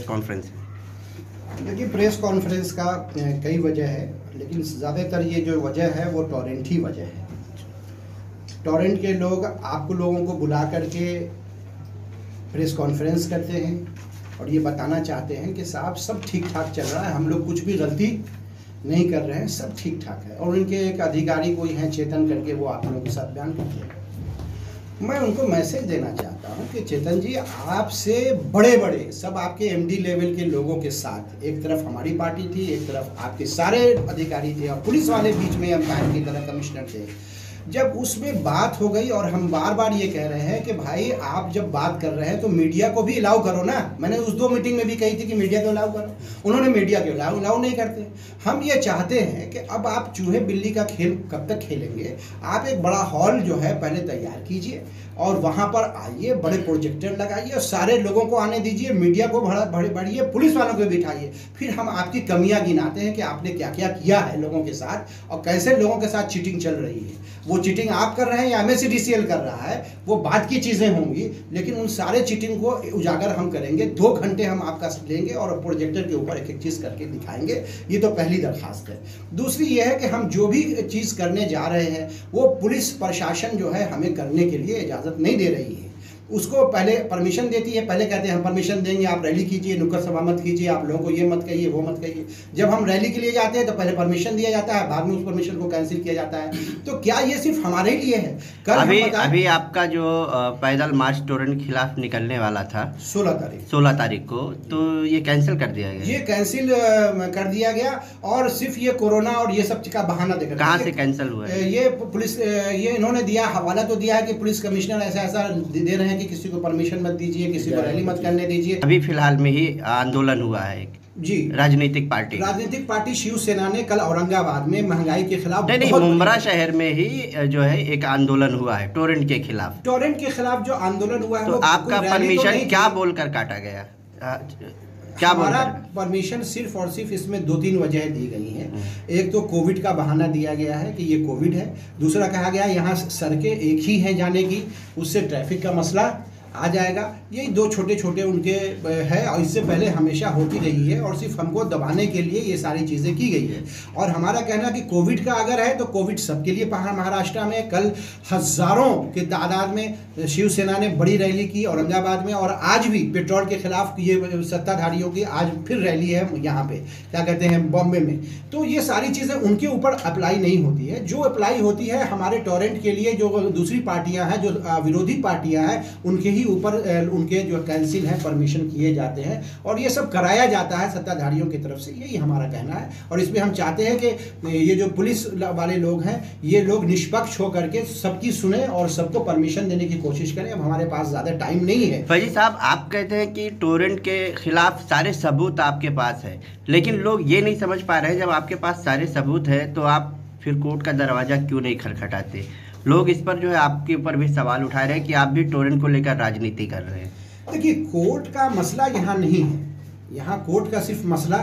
Conference है? देखिए, press conference का कई वजह है, लेकिन ज़्यादातर ये जो वजह है वो टॉरेंट ही वजह है। टॉरेंट के लोग आपको लोगों को बुला करके प्रेस कॉन्फ्रेंस करते हैं और ये बताना चाहते हैं कि साहब सब ठीक ठाक चल रहा है, हम लोग कुछ भी गलती नहीं कर रहे हैं, सब ठीक ठाक है। और उनके एक अधिकारी कोई हैं चेतन करके, वो आप लोगों के साथ बयान करते हैं। मैं उनको मैसेज देना चाहता हूं कि चेतन जी, आपसे बड़े बड़े सब आपके एमडी लेवल के लोगों के साथ, एक तरफ हमारी पार्टी थी, एक तरफ आपके सारे अधिकारी थे और पुलिस वाले बीच में अंपायर की तरह कमिश्नर थे। जब उसमें बात हो गई और हम बार बार ये कह रहे हैं कि भाई आप जब बात कर रहे हैं तो मीडिया को भी अलाउ करो ना। मैंने उस 2 मीटिंग में भी कही थी कि मीडिया को अलाउ करो, उन्होंने मीडिया को अलाउ नहीं करते। हम ये चाहते हैं कि अब आप चूहे बिल्ली का खेल कब तक खेलेंगे? आप एक बड़ा हॉल जो है पहले तैयार कीजिए और वहाँ पर आइए, बड़े प्रोजेक्टर लगाइए और सारे लोगों को आने दीजिए, मीडिया को बढ़िए, पुलिस वालों को बिठाइए। फिर हम आपकी कमियां गिनाते हैं कि आपने क्या क्या किया है लोगों के साथ और कैसे लोगों के साथ चीटिंग चल रही है। वो चीटिंग आप कर रहे हैं या MSCDCL कर रहा है, वो बात की चीज़ें होंगी, लेकिन उन सारे चीटिंग को उजागर हम करेंगे। 2 घंटे हम आपका लेंगे और प्रोजेक्टर के ऊपर एक एक चीज़ करके दिखाएंगे। ये तो पहली दरखास्त है। दूसरी ये है कि हम जो भी चीज़ करने जा रहे हैं वो पुलिस प्रशासन जो है हमें करने के लिए इजाज़त नहीं दे रही है। उसको पहले परमिशन देती है, पहले कहते हैं हम परमिशन देंगे, आप रैली कीजिए, नुक्कड़ सभा मत कीजिए, आप लोगों को ये मत कहिए, वो मत कहिए। जब हम रैली के लिए जाते हैं तो पहले परमिशन दिया जाता है, बाद में उस परमिशन को कैंसिल किया जाता है। तो क्या ये सिर्फ हमारे लिए है? कल अभी आपका जो पैदल मार्च टोरेंट के खिलाफ निकलने वाला था 16 तारीख को, तो ये कैंसिल कर दिया गया? ये कैंसिल कर दिया गया और सिर्फ ये कोरोना और ये सब का बहाना देकर। कहाँ से कैंसिल हुआ है? ये पुलिस, ये इन्होंने दिया हवाला तो दिया है कि पुलिस कमिश्नर ऐसा दे रहे हैं कि किसी को परमिशन मत दीजिए, किसी को रैली मत करने दीजिए। अभी फिलहाल में ही आंदोलन हुआ है जी, राजनीतिक पार्टी शिवसेना ने कल औरंगाबाद में महंगाई के खिलाफ, नहीं मुंब्रा शहर में ही जो है एक आंदोलन हुआ है टोरेंट के खिलाफ। जो आंदोलन हुआ है, तो आपका परमिशन क्या बोलकर काटा गया? क्या हमारा परमिशन सिर्फ और सिर्फ इसमें 2-3 वजह दी गई हैं। एक तो कोविड का बहाना दिया गया है कि ये कोविड है। दूसरा कहा गया यहाँ सड़कें एक ही हैं जाने की, उससे ट्रैफिक का मसला आ जाएगा। यही 2 छोटे उनके है और इससे पहले हमेशा होती रही है और सिर्फ हमको दबाने के लिए ये सारी चीज़ें की गई है। और हमारा कहना कि कोविड का अगर है तो कोविड सबके लिए महाराष्ट्र में कल हज़ारों की तादाद में शिवसेना ने बड़ी रैली की औरंगाबाद में, और आज भी पेट्रोल के खिलाफ ये सत्ताधारियों की आज फिर रैली है यहाँ पे, क्या कहते हैं, बॉम्बे में। तो ये सारी चीज़ें उनके ऊपर अप्लाई नहीं होती है। जो अप्लाई होती है हमारे टॉरेंट के लिए, जो दूसरी पार्टियाँ हैं, जो विरोधी पार्टियाँ हैं, उनके ही ऊपर उनके जो कैंसिल है परमिशन किए जाते हैं और ये सब कराया जाता है सत्ताधारियों की तरफ से। यही हमारा कहना है और इसमें हम चाहते हैं कि ये जो पुलिस वाले लोग हैं, ये लोग निष्पक्ष होकर के सबकी सुने और सबको परमिशन देने की कोशिश करें। अब हमारे पास ज़्यादा टाइम नहीं है। फैजी साहब, आप कहते हैं कि टोरेंट के खिलाफ सारे सबूत आपके पास है, लेकिन लोग ये नहीं समझ पा रहे हैं, जब आपके पास सारे सबूत है तो आप फिर कोर्ट का दरवाजा क्यों नहीं खटखटाते? लोग इस पर जो है आपके ऊपर भी सवाल उठा रहे हैं कि आप भी टोरेंट को लेकर राजनीति कर रहे हैं। देखिए, कोर्ट का मसला यहाँ नहीं है, यहाँ कोर्ट का सिर्फ मसला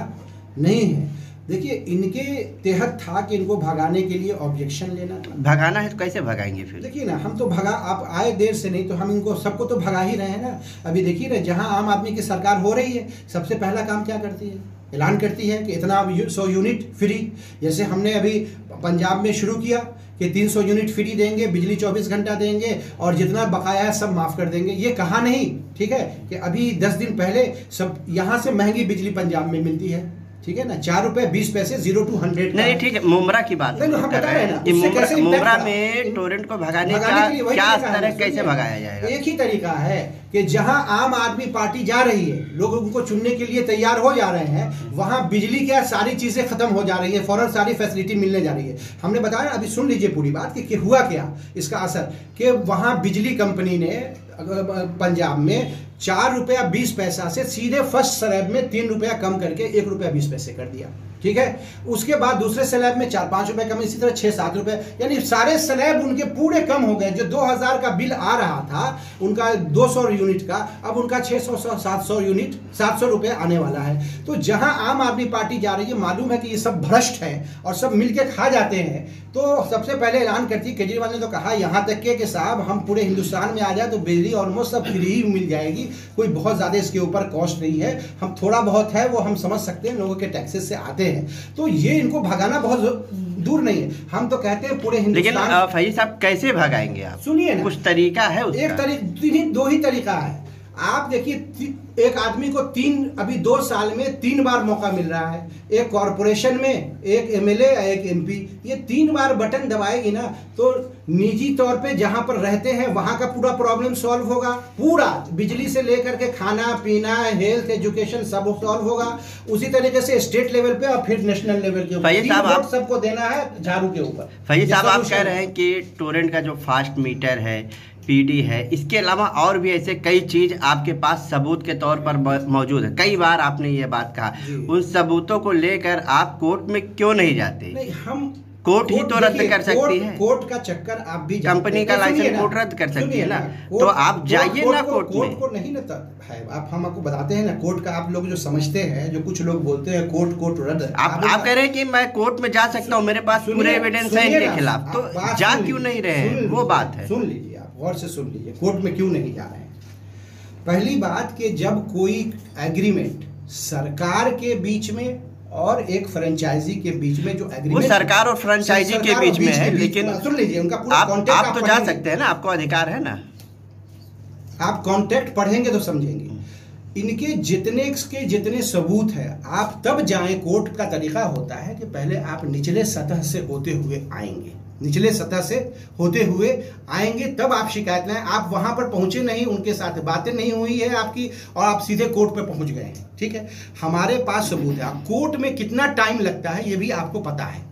नहीं है। देखिए, इनके तहत था कि इनको भगाने के लिए ऑब्जेक्शन लेना था। भगाना है तो कैसे भगाएंगे फिर? देखिए ना, हम तो आप आए देर से नहीं तो हम इनको सबको तो भगा ही रहे हैं ना। अभी देखिए ना, जहाँ आम आदमी की सरकार हो रही है, सबसे पहला काम क्या करती है? ऐलान करती है कि इतना 100 यूनिट फ्री। जैसे हमने अभी पंजाब में शुरू किया कि 300 यूनिट फ्री देंगे, बिजली 24 घंटा देंगे और जितना बकाया है सब माफ़ कर देंगे। ये कहा नहीं, ठीक है, कि अभी 10 दिन पहले सब यहाँ से महंगी बिजली पंजाब में मिलती है, ठीक है ना, 4 रुपए 20 पैसे 0 to 100। नहीं ठीक है, मुंब्रा की बात नहीं, हम बता रहे हैं ना, मुंब्रा में टोरेंट को भगाने का क्या तरह कैसे भगाया जाएगा? एक ही तरीका है कि जहां आम आदमी पार्टी जा रही है, लोग उनको चुनने के लिए तैयार हो जा रहे हैं, वहां बिजली की सारी चीजें खत्म हो जा रही है, फौरन सारी फैसिलिटी मिलने जा रही है। हमने बताया, अभी सुन लीजिए पूरी बात कि हुआ क्या इसका असर, कि वहां बिजली कंपनी ने पंजाब में 4 रुपया 20 पैसा से सीधे फर्स्ट स्लैब में 3 रुपया कम करके 1 रुपया 20 पैसे कर दिया। ठीक है। उसके बाद दूसरे स्लैब में 4-5 रुपए कम, इसी तरह 6-7 रुपए, यानी सारे स्लैब उनके पूरे कम हो गए। जो 2000 का बिल आ रहा था उनका 200 यूनिट का, अब उनका 600-700 यूनिट 700 रुपए आने वाला है। तो जहां आम आदमी पार्टी जा रही है, मालूम है कि ये सब भ्रष्ट है और सब मिलके खा जाते हैं, तो सबसे पहले ऐलान करती है। केजरीवाल ने तो कहा यहाँ तक कि साहब हम पूरे हिंदुस्तान में आ जाए तो बिजली ऑलमोस्ट सब फ्री ही मिल जाएगी, कोई बहुत ज़्यादा इसके ऊपर कॉस्ट नहीं है, हम थोड़ा बहुत है वो हम समझ सकते हैं, लोगों के टैक्सेस से आते हैं, तो ये इनको भगाना बहुत दूर नहीं है। हम तो कहते हैं पूरे हिंदुस्तान। लेकिन फैज साहब कैसे भगाएंगे आप? सुनिए ना, कुछ तरीका है उसका? एक दो ही तरीका है। आप देखिए, एक आदमी को अभी 2 साल में 3 बार मौका मिल रहा है, एक कॉरपोरेशन में, एक एमएलए, एक एमपी, ये 3 बार बटन दबाएगी ना तो निजी तौर पे जहां पर रहते हैं वहां का पूरा प्रॉब्लम सॉल्व होगा, पूरा बिजली से लेकर के खाना पीना, हेल्थ, एजुकेशन सब सॉल्व होगा। उसी तरीके से स्टेट लेवल पे और फिर नेशनल लेवल के ऊपर सबको देना है झाड़ू के ऊपर। फैज साहब, आप कह रहे हैं कि टोरेंट का जो फास्ट मीटर है, पीडी है, इसके अलावा और भी ऐसे कई चीज आपके पास सबूत के तौर पर मौजूद है। कई बार आपने ये बात कहा, उन सबूतों को लेकर आप कोर्ट में क्यों नहीं जाते? नहीं, हम कोर्ट ही तो रद्द कर सकती है। कोर्ट का चक्कर आप भी कंपनी का लाइसेंस कोर्ट रद्द कर सकती है ना, तो आप जाइए ना कोर्ट में। कोर्ट को नहीं ना है, आप हम आपको बताते हैं ना कोर्ट का। आप लोग जो समझते हैं, जो कुछ लोग बोलते हैं कोर्ट रद्द, आप कह रहे हैं कि मैं कोर्ट में जा सकता हूँ, मेरे पास पूरे एविडेंस है इनके खिलाफ, तो जा क्यों नहीं रहे हैं? वो बात है। सुन लीजिए, आप गौर से सुन लीजिए, कोर्ट में क्यों नहीं जा रहे हैं। पहली बात कि जब कोई एग्रीमेंट सरकार के बीच में और एक फ्रेंचाइजी के बीच में, जो एग्रीमेंट वो सरकार और फ्रेंचाइजी के बीच में है, लेकिन सुन लीजिए, उनका पूरा आप तो जा सकते हैं ना, आपको अधिकार है ना। आप कॉन्ट्रैक्ट पढ़ेंगे तो समझेंगे। इनके जितने सबूत है, आप तब जाएं। कोर्ट का तरीका होता है कि पहले आप निचले सतह से होते हुए आएंगे, तब आप शिकायत लाएं। आप वहां पर पहुंचे नहीं, उनके साथ बातें नहीं हुई है आपकी, और आप सीधे कोर्ट पे पहुंच गए हैं। ठीक है, हमारे पास सबूत है। कोर्ट में कितना टाइम लगता है ये भी आपको पता है,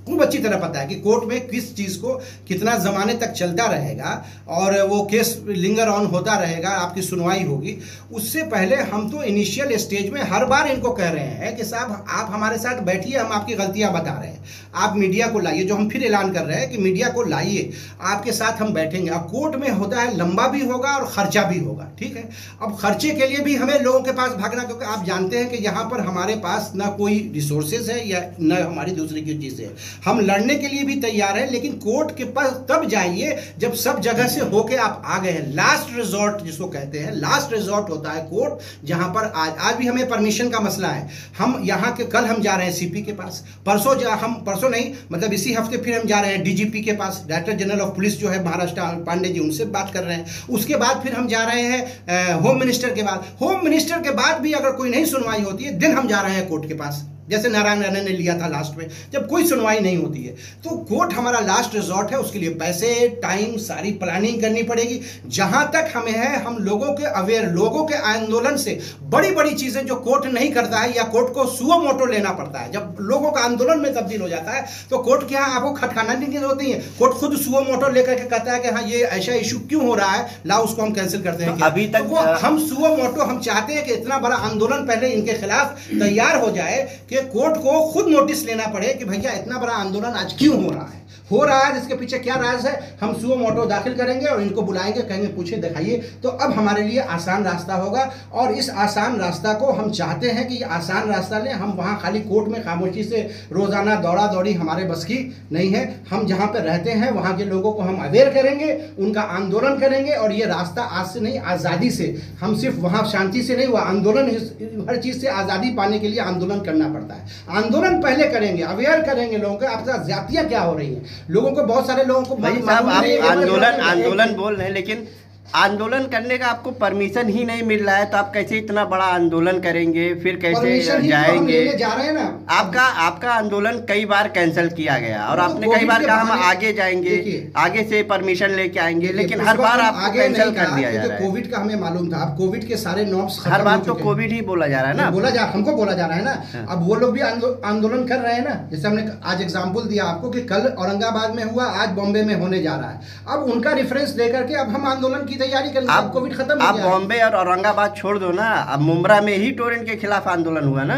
खूब अच्छी तरह पता है कि कोर्ट में किस चीज को कितना जमाने तक चलता रहेगा और वो केस लिंगर ऑन होता रहेगा, आपकी सुनवाई होगी। उससे पहले हम तो इनिशियल स्टेज में हर बार इनको कह रहे हैं कि साहब आप हमारे साथ बैठिए, हम आपकी गलतियां बता रहे हैं, आप मीडिया को लाइए, जो हम फिर ऐलान कर रहे हैं कि मीडिया को लाइए, आपके साथ हम बैठेंगे। अब कोर्ट में होता है लंबा भी होगा और खर्चा भी होगा। ठीक है, अब खर्चे के लिए भी हमें लोगों के पास भागना, क्योंकि आप जानते हैं कि यहाँ पर हमारे पास ना कोई रिसोर्सेज है या न हमारी दूसरी की चीजें है। हम लड़ने के लिए भी तैयार हैं, लेकिन कोर्ट के पास तब जाइए जब सब जगह से होके आप आ गए हैं। लास्ट रिजॉर्ट जिसको कहते हैं, लास्ट रिजॉर्ट होता है कोर्ट, जहां पर आज भी हमें परमिशन का मसला है। हम यहाँ के कल हम जा रहे हैं सीपी के पास, परसों नहीं मतलब इसी हफ्ते फिर हम जा रहे हैं डीजीपी के पास, डायरेक्टर जनरल ऑफ पुलिस जो है महाराष्ट्र पांडे जी, उनसे बात कर रहे हैं। उसके बाद फिर हम जा रहे हैं होम मिनिस्टर के बाद। होम मिनिस्टर के बाद भी अगर कोई नहीं सुनवाई होती है, दिन हम जा रहे हैं कोर्ट के पास, जैसे नारायण राणा ने लिया था लास्ट में, जब कोई सुनवाई नहीं होती है। तो कोर्ट हमारा लास्ट रिजॉर्ट है, उसके लिए पैसे, टाइम, सारी प्लानिंग करनी पड़ेगी। जहां तक हमें है, हम लोगों के अवेयर, लोगों के आंदोलन से बड़ी बड़ी चीजें जो कोर्ट नहीं करता है, या कोर्ट को सुओ मोटो लेना पड़ता है, जब लोगों का आंदोलन में तब्दील हो जाता है तो कोर्ट के यहाँ आपको खटखटाने की जरूरत नहीं है। कोर्ट खुद सुओ मोटो लेकर के कहता है कि हाँ ये ऐसा इशू क्यों हो रहा है, ला उसको हम कैंसिल करते हैं। तो अभी तक वो हम सुओ मोटो हम चाहते हैं कि इतना बड़ा आंदोलन पहले इनके खिलाफ तैयार हो जाए कि कोर्ट को खुद नोटिस लेना पड़े कि भैया इतना बड़ा आंदोलन आज क्यों हो रहा है, जिसके पीछे क्या राज है। हम सुओ मोटो दाखिल करेंगे और इनको बुलाएंगे, कहेंगे पूछे दिखाइए। तो अब हमारे लिए आसान रास्ता होगा, और इस आसान रास्ता को हम चाहते हैं कि ये आसान रास्ता लें। हम वहाँ खाली कोर्ट में खामोशी से रोजाना दौड़ा दौड़ी हमारे बस की नहीं है। हम जहाँ पर रहते हैं वहाँ के लोगों को हम अवेयर करेंगे, उनका आंदोलन करेंगे, और ये रास्ता आज से नहीं, आज़ादी से, हम सिर्फ वहाँ शांति से नहीं, वह आंदोलन, हर चीज़ से आज़ादी पाने के लिए आंदोलन करना पड़ता है। आंदोलन पहले करेंगे, अवेयर करेंगे लोगों को, आपके साथ ज्यादतियाँ क्या हो रही हैं, लोगों को, बहुत सारे लोगों को। भाई साहब, आप आंदोलन बोल रहे हैं, लेकिन आंदोलन करने का आपको परमिशन ही नहीं मिल रहा है, तो आप कैसे इतना बड़ा आंदोलन करेंगे, फिर कैसे जाएंगे? जा रहे हैं ना। आपका आंदोलन कई बार कैंसिल किया गया, और आपने कई बार कहा हम आगे जाएंगे, आगे से परमिशन लेके आएंगे, लेकिन हर बार आपको कैंसिल कर दिया जा रहा है। कोविड का हमें मालूम था, अब कोविड के सारे नॉर्म्स हर बार तो कोविड ही बोला जा रहा है ना, हमको बोला जा रहा है ना। अब वो लोग भी आंदोलन कर रहे हैं ना, जैसे हमने आज एग्जाम्पल दिया आपको कि कल औरंगाबाद में हुआ, आज बॉम्बे में होने जा रहा है। अब उनका रेफरेंस लेकर के अब हम आंदोलन तैयारी करेंगे। आप कोविड खत्म, आप बॉम्बे और औरंगाबाद छोड़ दो ना, अब मुंब्रा में ही टोरेंट के खिलाफ आंदोलन हुआ ना।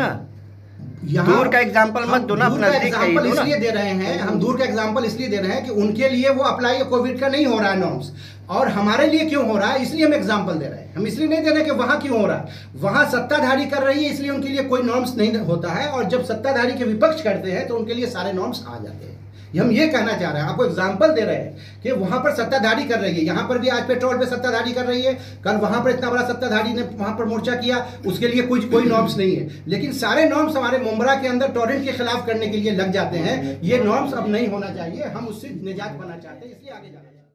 दूर का एग्जांपल मत दो ना, अपना एग्जांपल इसलिए दे रहे हैं, हम दूर का एग्जांपल इसलिए दे रहे हैं कि उनके लिए वो अप्लाई कोविड का नहीं हो रहा है नॉर्म्स, और हमारे लिए क्यों हो रहा है, इसलिए हम एग्जांपल दे रहे हैं। हम इसलिए नहीं दे रहे कि वहां क्यों हो रहा है, वहां सत्ताधारी कर रही है इसलिए उनके लिए कोई नॉर्म्स नहीं होता है, और जब सत्ताधारी के विपक्ष करते हैं तो उनके लिए सारे नॉर्म्स आ जाते हैं। हम ये कहना चाह रहे हैं, आपको एग्जांपल दे रहे हैं कि वहां पर सत्ताधारी कर रही है, यहां पर भी आज पेट्रोल पे सत्ताधारी कर रही है, कल वहां पर इतना बड़ा सत्ताधारी ने वहां पर मोर्चा किया, उसके लिए कोई नॉर्म्स नहीं है। लेकिन सारे नॉर्म्स हमारे मुंब्रा के अंदर टोरेंट के खिलाफ करने के लिए लग जाते हैं। ये नॉर्म्स अब नहीं होना चाहिए, हम उससे निजात पाना चाहते हैं, इसलिए आगे जाना चाहिए।